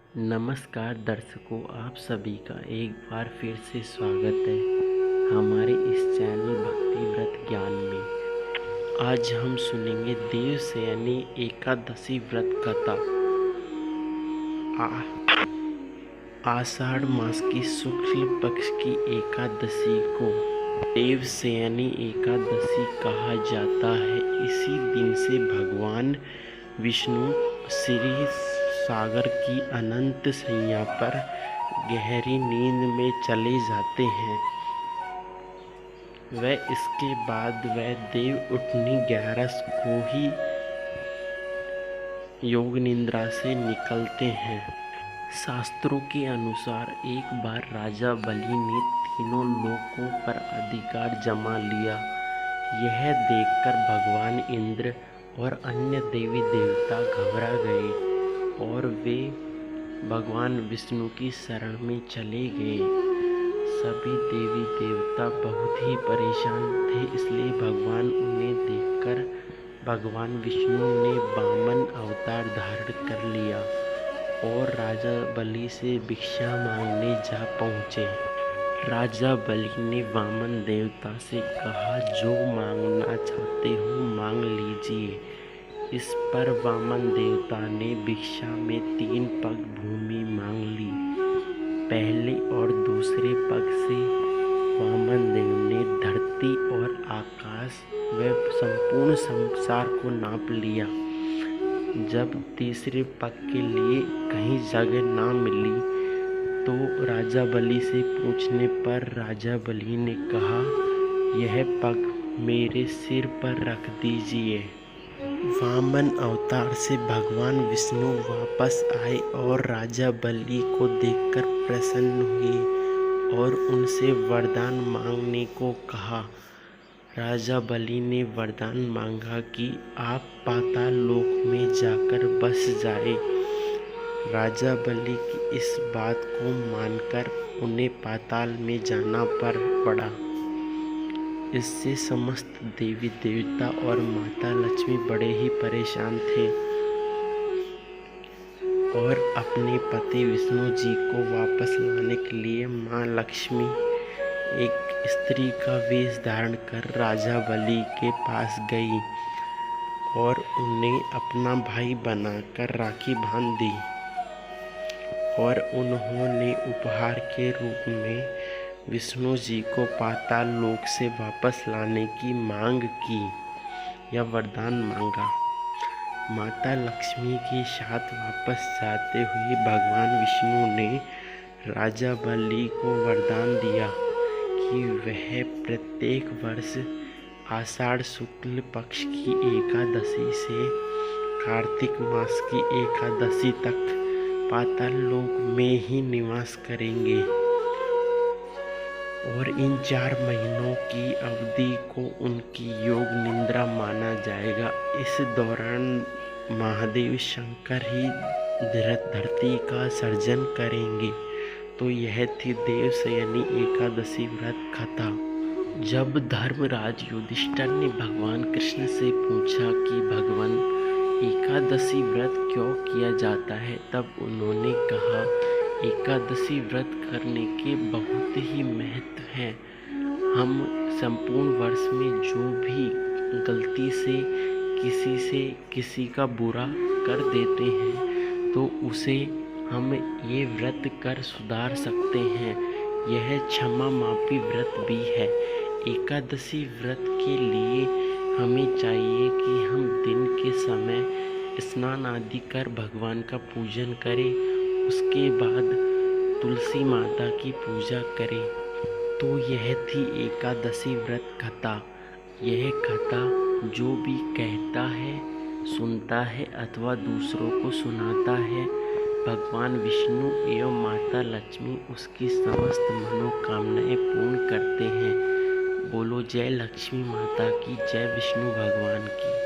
नमस्कार दर्शकों, आप सभी का एक बार फिर से स्वागत है हमारे इस चैनल भक्ति व्रत ज्ञान में। आज हम सुनेंगे देवशयनी एकादशी व्रत कथा। आषाढ़ मास की शुक्ल पक्ष की एकादशी को देवशयनी एकादशी कहा जाता है। इसी दिन से भगवान विष्णु श्री सागर की अनंत शैया पर गहरी नींद में चले जाते हैं। वह इसके बाद वह देव उठनी 11 को ही योग निद्रा से निकलते हैं। शास्त्रों के अनुसार एक बार राजा बलि ने तीनों लोकों पर अधिकार जमा लिया। यह देखकर भगवान इंद्र और अन्य देवी देवता घबरा गए और वे भगवान विष्णु की शरण में चले गए। सभी देवी देवता बहुत ही परेशान थे, इसलिए भगवान उन्हें देखकर भगवान विष्णु ने वामन अवतार धारण कर लिया और राजा बलि से भिक्षा मांगने जा पहुँचे। राजा बलि ने वामन देवता से कहा, जो मांगना चाहते हो मांग लीजिए। इस पर वामन देवता ने भिक्षा में 3 पग भूमि मांग ली। पहले और दूसरे पग से वामन देव ने धरती और आकाश व संपूर्ण संसार को नाप लिया। जब तीसरे पग के लिए कहीं जगह ना मिली तो राजा बलि से पूछने पर राजा बलि ने कहा, यह पग मेरे सिर पर रख दीजिए। वामन अवतार से भगवान विष्णु वापस आए और राजा बलि को देखकर प्रसन्न हुए और उनसे वरदान मांगने को कहा। राजा बलि ने वरदान मांगा कि आप पाताल लोक में जाकर बस जाए। राजा बलि की इस बात को मानकर उन्हें पाताल में जाना पड़ा। इससे समस्त देवी देवता और माता लक्ष्मी बड़े ही परेशान थे और अपने पति विष्णु जी को वापस लाने के लिए माँ लक्ष्मी एक स्त्री का वेश धारण कर राजा बलि के पास गई और उन्हें अपना भाई बनाकर राखी बांध दी और उन्होंने उपहार के रूप में विष्णु जी को पाताल लोक से वापस लाने की मांग की या वरदान मांगा। माता लक्ष्मी के साथ वापस जाते हुए भगवान विष्णु ने राजा बलि को वरदान दिया कि वह प्रत्येक वर्ष आषाढ़ शुक्ल पक्ष की एकादशी से कार्तिक मास की एकादशी तक पाताल लोक में ही निवास करेंगे और इन 4 महीनों की अवधि को उनकी योग निद्रा माना जाएगा। इस दौरान महादेव शंकर ही धरती का सर्जन करेंगे। तो यह थी देवशयनी एकादशी व्रत कथा। जब धर्मराज युधिष्ठिर ने भगवान कृष्ण से पूछा कि भगवान एकादशी व्रत क्यों किया जाता है, तब उन्होंने कहा, एकादशी व्रत करने के बहुत ही महत्व हैं। हम संपूर्ण वर्ष में जो भी गलती से किसी का बुरा कर देते हैं तो उसे हम ये व्रत कर सुधार सकते हैं। यह क्षमा मापी व्रत भी है। एकादशी व्रत के लिए हमें चाहिए कि हम दिन के समय स्नान आदि कर भगवान का पूजन करें, उसके बाद तुलसी माता की पूजा करें। तो यह थी एकादशी व्रत कथा। यह कथा जो भी कहता है, सुनता है अथवा दूसरों को सुनाता है, भगवान विष्णु एवं माता लक्ष्मी उसकी समस्त मनोकामनाएं पूर्ण करते हैं। बोलो जय लक्ष्मी माता की, जय विष्णु भगवान की।